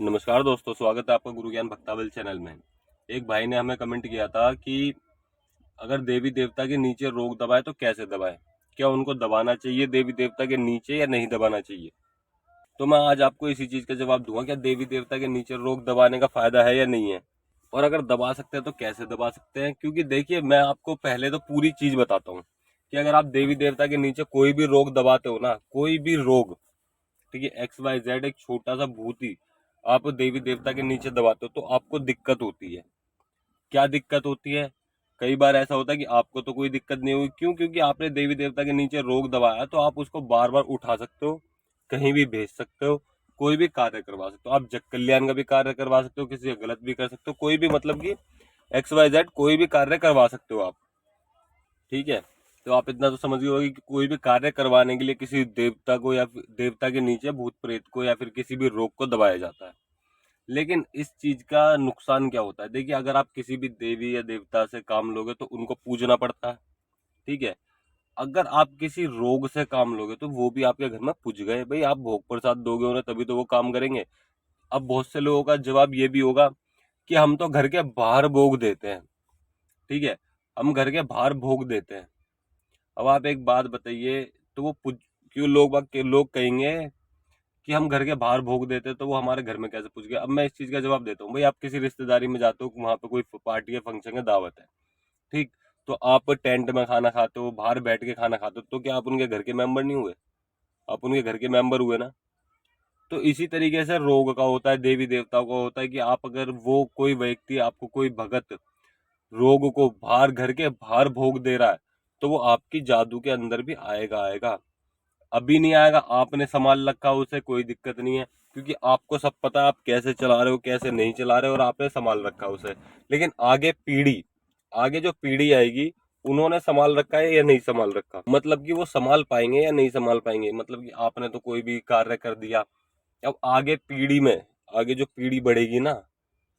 नमस्कार दोस्तों, स्वागत है आपका गुरु ज्ञान भक्तावल चैनल में। एक भाई ने हमें कमेंट किया था कि अगर देवी देवता के नीचे रोक दबाए तो कैसे दबाए, क्या उनको दबाना चाहिए देवी देवता के नीचे या नहीं दबाना चाहिए। तो मैं आज आपको इसी चीज का जवाब दूंगा, क्या देवी देवता के नीचे रोक दबाने का फायदा है या नहीं है, और अगर दबा सकते हैं तो कैसे दबा सकते हैं। क्योंकि देखिए, मैं आपको पहले तो पूरी चीज बताता हूँ कि अगर आप देवी देवता के नीचे कोई भी रोग दबाते हो ना, कोई भी रोग, ठीक है, XYZ, एक छोटा सा भूत ही आप देवी देवता के नीचे दबाते हो तो आपको दिक्कत होती है। क्या दिक्कत होती है? कई बार ऐसा होता है कि आपको तो कोई दिक्कत नहीं हुई, क्यों? क्योंकि आपने देवी देवता के नीचे रोग दबाया तो आप उसको बार बार उठा सकते हो, कहीं भी भेज सकते हो, कोई भी कार्य करवा सकते हो। आप जग कल्याण का भी कार्य करवा सकते हो, किसी का गलत भी कर सकते हो, कोई भी, मतलब कि XYZ कोई भी कार्य करवा सकते हो आप। ठीक है, तो आप इतना तो समझ गए होगे कि कोई भी कार्य करवाने के लिए किसी देवता को या फिर देवता के नीचे भूत प्रेत को या फिर किसी भी रोग को दबाया जाता है। लेकिन इस चीज का नुकसान क्या होता है? देखिए, अगर आप किसी भी देवी या देवता से काम लोगे तो उनको पूजना पड़ता है। ठीक है, अगर आप किसी रोग से काम लोगे तो वो भी आपके घर में पूज गए, भाई आप भोग प्रसाद दोगे उन्हें तभी तो वो काम करेंगे। अब बहुत से लोगों का जवाब ये भी होगा कि हम तो घर के बाहर भोग देते हैं। ठीक है, हम घर के बाहर भोग देते हैं। अब आप एक बात बताइए, तो वो क्यों लोग कहेंगे कि हम घर के बाहर भोग देते तो वो हमारे घर में कैसे पूछ गया। अब मैं इस चीज का जवाब देता हूँ, भाई आप किसी रिश्तेदारी में जाते हो, वहां पे कोई पार्टी है, फंक्शन है, दावत है, ठीक, तो आप टेंट में खाना खाते हो, बाहर बैठ के खाना खाते हो, तो क्या आप उनके घर के मेंबर नहीं हुए? आप उनके घर के मेंबर हुए ना। तो इसी तरीके से रोग का होता है, देवी देवताओं का होता है कि आप अगर वो कोई व्यक्ति, आपको कोई भगत रोग को बाहर, घर के बाहर भोग दे रहा है, तो वो आपकी जादू के अंदर भी आएगा आएगा। अभी नहीं आएगा, आपने संभाल रखा उसे, कोई दिक्कत नहीं है, क्योंकि आपको सब पता है आप कैसे चला रहे हो, कैसे नहीं चला रहे हो, और आपने संभाल रखा उसे। लेकिन आगे जो पीढ़ी आएगी, उन्होंने संभाल रखा है या नहीं संभाल रखा, मतलब कि वो संभाल पाएंगे या नहीं संभाल पाएंगे। मतलब कि आपने तो कोई भी कार्य कर दिया, अब आगे जो पीढ़ी बढ़ेगी ना,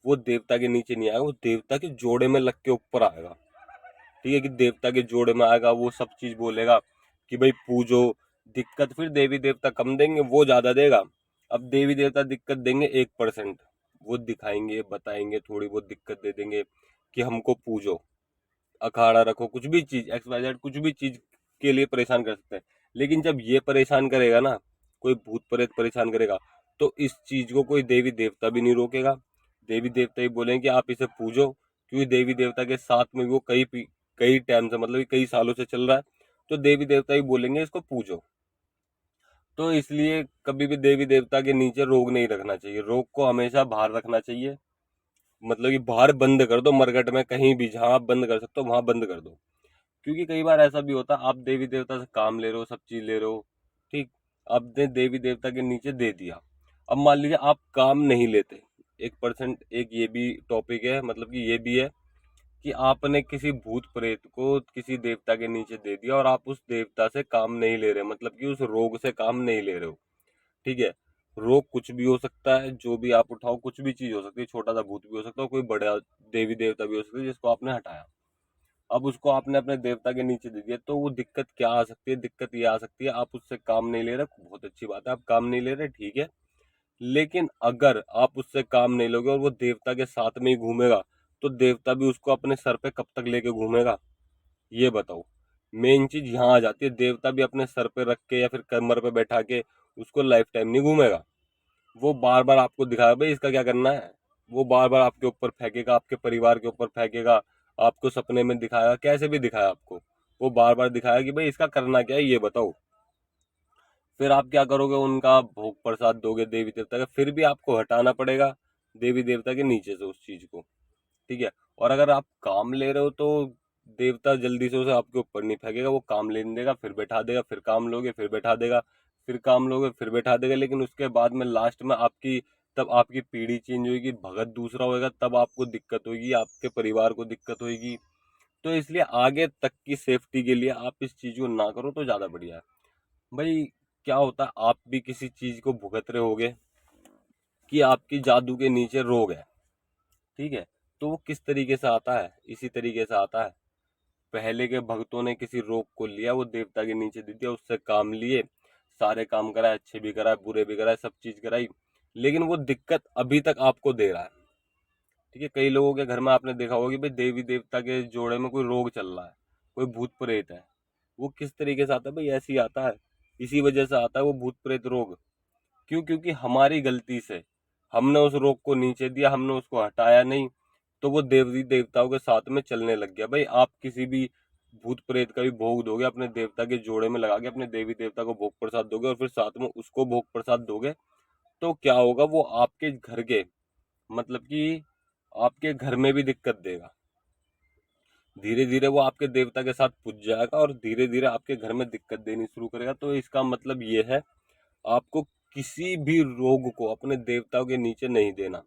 वो देवता के नीचे नहीं आएगा, वो देवता के जोड़े में लग के ऊपर आएगा। ठीक है, कि देवता के जोड़े में आएगा, वो सब चीज बोलेगा कि भाई पूजो। दिक्कत फिर देवी देवता कम देंगे, वो ज्यादा देगा। अब देवी देवता दिक्कत देंगे 1%, वो दिखाएंगे, बताएंगे, थोड़ी बहुत दिक्कत दे देंगे कि हमको पूजो, अखाड़ा रखो, कुछ भी चीज XYZ, कुछ भी चीज के लिए परेशान कर सकते हैं। लेकिन जब ये परेशान करेगा ना, कोई भूत प्रेत परेशान करेगा, तो इस चीज को कोई देवी देवता भी नहीं रोकेगा। देवी देवता ही बोलेंगे कि आप इसे पूजो, क्योंकि देवी देवता के साथ में वो कई टाइम से, मतलब कि कई सालों से चल रहा है, तो देवी देवता ही बोलेंगे इसको पूजो। तो इसलिए कभी भी देवी देवता के नीचे रोग नहीं रखना चाहिए, रोग को हमेशा बाहर रखना चाहिए। मतलब कि बाहर बंद कर दो, मरकट में कहीं भी जहां आप बंद कर सकते हो वहां बंद कर दो। क्योंकि कई बार ऐसा भी होता है, आप देवी देवता से काम ले रहे हो, सब चीज ले रहे हो, ठीक, आपने देवी देवता के नीचे दे दिया। अब मान लीजिए आप काम नहीं लेते, 1%, एक ये भी टॉपिक है, मतलब कि ये भी है कि आपने किसी भूत प्रेत को किसी देवता के नीचे दे दिया और आप उस देवता से काम नहीं ले रहे, मतलब कि उस रोग से काम नहीं ले रहे हो। ठीक है, रोग कुछ भी हो सकता है, जो भी आप उठाओ, कुछ भी चीज हो सकती है, छोटा सा भूत भी हो सकता है, कोई बड़ा देवी देवता भी हो सकता है जिसको आपने हटाया। अब उसको आपने अपने देवता के नीचे दे दिया, तो वो दिक्कत क्या आ सकती है? दिक्कत ये आ सकती है, आप उससे काम नहीं ले रहे, बहुत अच्छी बात है, आप काम नहीं ले रहे, ठीक है। लेकिन अगर आप उससे काम नहीं लोगे और वो देवता के साथ में ही घूमेगा, तो देवता भी उसको अपने सर पे कब तक लेके घूमेगा, ये बताओ। मेन चीज यहाँ आ जाती है, देवता भी अपने सर पे रख के या फिर कमर पे बैठा के उसको लाइफ टाइम नहीं घूमेगा। वो बार बार आपको दिखाएगा भाई इसका क्या करना है, वो बार बार आपके ऊपर फेंकेगा, आपके परिवार के ऊपर फेंकेगा, आपको सपने में दिखाएगा, कैसे भी दिखाया आपको, वो बार बार दिखाएगा कि भाई इसका करना क्या है, ये बताओ। फिर आप क्या करोगे? उनका भोग प्रसाद दोगे देवी देवता का, फिर भी आपको हटाना पड़ेगा देवी देवता के नीचे से उस चीज को। ठीक है, और अगर आप काम ले रहे हो तो देवता जल्दी से उसे आपके ऊपर नहीं फेंकेगा, वो काम लेने देगा, फिर बैठा देगा, फिर काम लोगे, फिर बैठा देगा, फिर काम लोगे, फिर बैठा देगा। लेकिन उसके बाद में लास्ट में तब आपकी पीढ़ी चेंज होगी, भगत दूसरा होएगा, तब आपको दिक्कत होगी, आपके परिवार को दिक्कत होगी। तो इसलिए आगे तक की सेफ्टी के लिए आप इस चीज को ना करो तो ज्यादा बढ़िया है। भाई, क्या होता है, आप भी किसी चीज को भुगत रहे होगे कि आपकी जादू के नीचे रोग है, ठीक है, तो वो किस तरीके से आता है? इसी तरीके से आता है, पहले के भक्तों ने किसी रोग को लिया, वो देवता के नीचे दे दिया, उससे काम लिए, सारे काम कराए, अच्छे भी कराए, बुरे भी कराए, सब चीज कराई, लेकिन वो दिक्कत अभी तक आपको दे रहा है। ठीक है, कई लोगों के घर में आपने देखा होगा कि भाई देवी देवता के जोड़े में कोई रोग चल रहा है, कोई भूत प्रेत है। वो किस तरीके से आता है भाई? ऐसे ही आता है, इसी वजह से आता है वो भूत प्रेत रोग। क्यों? क्योंकि हमारी गलती से हमने उस रोग को नीचे दिया, हमने उसको हटाया नहीं, तो वो देवी देवताओं के साथ में चलने लग गया। भाई आप किसी भी भूत प्रेत का भी भोग दोगे, अपने देवता के जोड़े में लगा के अपने देवी देवता को भोग प्रसाद दोगे और फिर साथ में उसको भोग प्रसाद दोगे, तो क्या होगा? वो आपके घर के, मतलब कि आपके घर में भी दिक्कत देगा। धीरे धीरे वो आपके देवता के साथ पुज जाएगा और धीरे धीरे आपके घर में दिक्कत देनी शुरू करेगा। तो इसका मतलब ये है, आपको किसी भी रोग को अपने देवताओं के नीचे नहीं देना।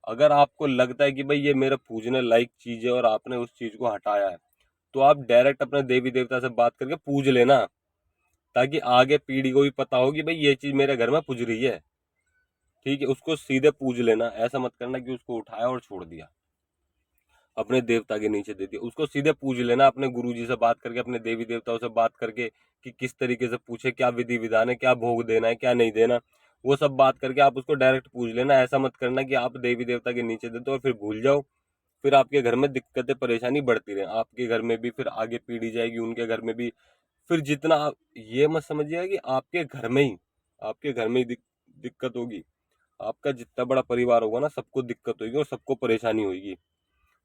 अगर आपको लगता है कि भाई ये मेरे पूजने लायक चीज है और आपने उस चीज को हटाया है, तो आप डायरेक्ट अपने देवी देवता से बात करके पूज लेना, ताकि आगे पीढ़ी को भी पता हो कि भाई ये चीज मेरे घर में पूज रही है। ठीक है, उसको सीधे पूज लेना, ऐसा मत करना कि उसको उठाया और छोड़ दिया, अपने देवता के नीचे दे दिया। उसको सीधे पूज लेना, अपने गुरु जी से बात करके, अपने देवी देवताओं से बात करके कि किस तरीके से पूछे, क्या विधि विधान है, क्या भोग देना है, क्या नहीं देना, वो सब बात करके आप उसको डायरेक्ट पूज लेना। ऐसा मत करना कि आप देवी देवता के नीचे दे दो और फिर भूल जाओ, फिर आपके घर में दिक्कतें परेशानी बढ़ती रहे, आपके घर में भी, फिर आगे पीढ़ी जाएगी उनके घर में भी। फिर जितना ये मत समझिएगा कि आपके घर में ही दिक्कत होगी। आपका जितना बड़ा परिवार होगा ना, सबको दिक्कत होगी और सबको परेशानी होगी।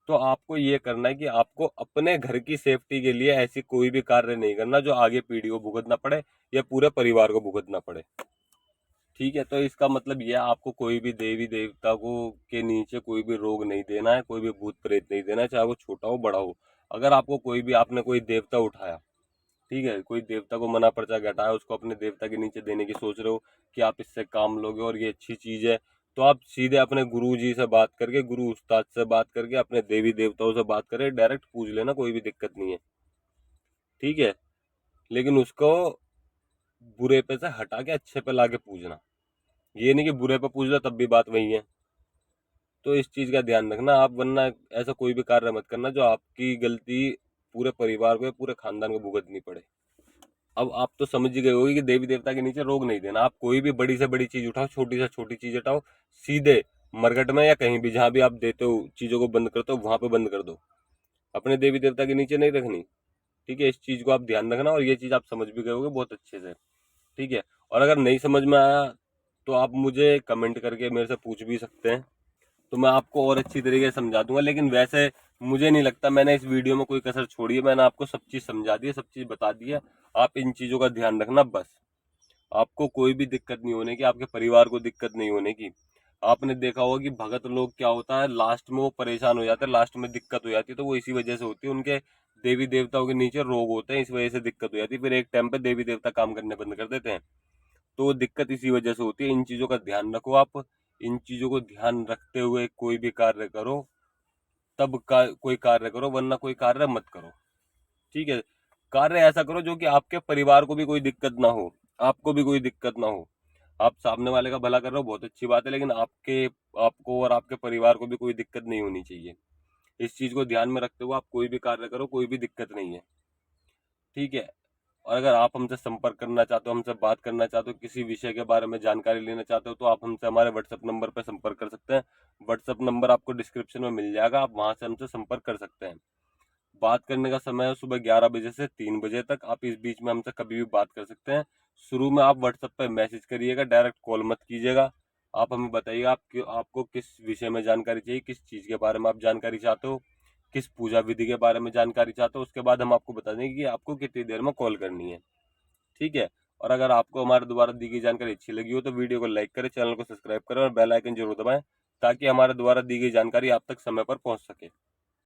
तो आपको ये करना है कि आपको अपने घर की सेफ्टी के लिए ऐसी कोई भी कार्य नहीं करना जो आगे पीढ़ी को भुगतना पड़े या पूरे परिवार को भुगतना पड़े। ठीक है, तो इसका मतलब यह है, आपको कोई भी देवी देवता को के नीचे कोई भी रोग नहीं देना है, कोई भी भूत प्रेत नहीं देना है, चाहे वो छोटा हो बड़ा हो। अगर आपको आपने कोई देवता उठाया, ठीक है, कोई देवता को मना परचा घटाया, उसको अपने देवता के नीचे देने की सोच रहे हो कि आप इससे काम लोगे और ये अच्छी चीज है, तो आप सीधे अपने गुरु जी से बात करके, गुरु उस्ताद से बात करके, अपने देवी देवताओं से बात करके डायरेक्ट पूछ लेना, कोई भी दिक्कत नहीं है। ठीक है, लेकिन उसको बुरे पे से हटा के अच्छे पे लाके पूछना, ये नहीं कि बुरे पे पूछ लो तब भी बात वही है। तो इस चीज का ध्यान रखना आप, वरना ऐसा कोई भी कार्य मत करना जो आपकी गलती पूरे परिवार को या पूरे खानदान को भुगतनी पड़े। अब आप तो समझ ही गए होगे कि देवी देवता के नीचे रोग नहीं देना। आप कोई भी बड़ी से बड़ी चीज उठाओ, छोटी से छोटी चीज उठाओ, सीधे मरघट में या कहीं भी जहां भी आप देते हो चीजों को बंद करते हो, वहां पे बंद कर दो, अपने देवी देवता के नीचे नहीं रखनी। ठीक है, इस चीज को आप ध्यान रखना और ये चीज आप समझ भी गए होगे बहुत अच्छे से। ठीक है, और अगर नहीं समझ में आया तो आप मुझे कमेंट करके मेरे से पूछ भी सकते हैं, तो मैं आपको और अच्छी तरीके से समझा दूंगा। लेकिन वैसे मुझे नहीं लगता मैंने इस वीडियो में कोई कसर छोड़ी है, मैंने आपको सब चीज समझा दी है, सब चीज बता दी है। आप इन चीजों का ध्यान रखना बस, आपको कोई भी दिक्कत नहीं होने की, आपके परिवार को दिक्कत नहीं होने की। आपने देखा होगा कि भगत लोग क्या होता है, लास्ट में वो परेशान हो जाते हैं, लास्ट में दिक्कत हो जाती है, तो वो इसी वजह से होती है, उनके देवी देवताओं के नीचे रोग होते हैं, इस वजह से दिक्कत हो जाती है, फिर एक टाइम पे देवी देवता काम करने बंद कर देते हैं। तो दिक्कत इसी वजह से होती है। इन चीजों का ध्यान रखो आप, इन चीजों को ध्यान रखते हुए कोई भी कार्य करो, तब कोई कार्य करो, वरना कोई कार्य मत करो। ठीक है, कार्य ऐसा करो जो कि आपके परिवार को भी कोई दिक्कत ना हो, आपको भी कोई दिक्कत ना हो। आप सामने वाले का भला कर रहे हो, बहुत अच्छी बात है, लेकिन आपको और आपके परिवार को भी कोई दिक्कत नहीं होनी चाहिए। इस चीज को ध्यान में रखते हुए आप कोई भी कार्य करो, कोई भी दिक्कत नहीं है। ठीक है, और अगर आप हमसे संपर्क करना चाहते हो, हमसे बात करना चाहते हो, किसी विषय के बारे में जानकारी लेना चाहते हो, तो आप हमसे हमारे व्हाट्सएप नंबर पर संपर्क कर सकते हैं। व्हाट्सएप नंबर आपको डिस्क्रिप्शन में मिल जाएगा, आप वहां से हमसे संपर्क कर सकते हैं। बात करने का समय है सुबह 11 बजे से 3 बजे तक, आप इस बीच में हमसे कभी भी बात कर सकते हैं। शुरू में आप व्हाट्सएप पर मैसेज करिएगा, डायरेक्ट कॉल मत कीजिएगा। आप हमें बताइएगा आपको किस विषय में जानकारी चाहिए, किस चीज़ के बारे में आप जानकारी चाहते हो, किस पूजा विधि के बारे में जानकारी चाहते हो, उसके बाद हम आपको बता देंगे कि आपको कितनी देर में कॉल करनी है। ठीक है, और अगर आपको हमारे द्वारा दी गई जानकारी अच्छी लगी हो तो वीडियो को लाइक करें, चैनल को सब्सक्राइब करें और बेल आइकन जरूर दबाएं, ताकि हमारे द्वारा दी गई जानकारी आप तक समय पर पहुंच सके।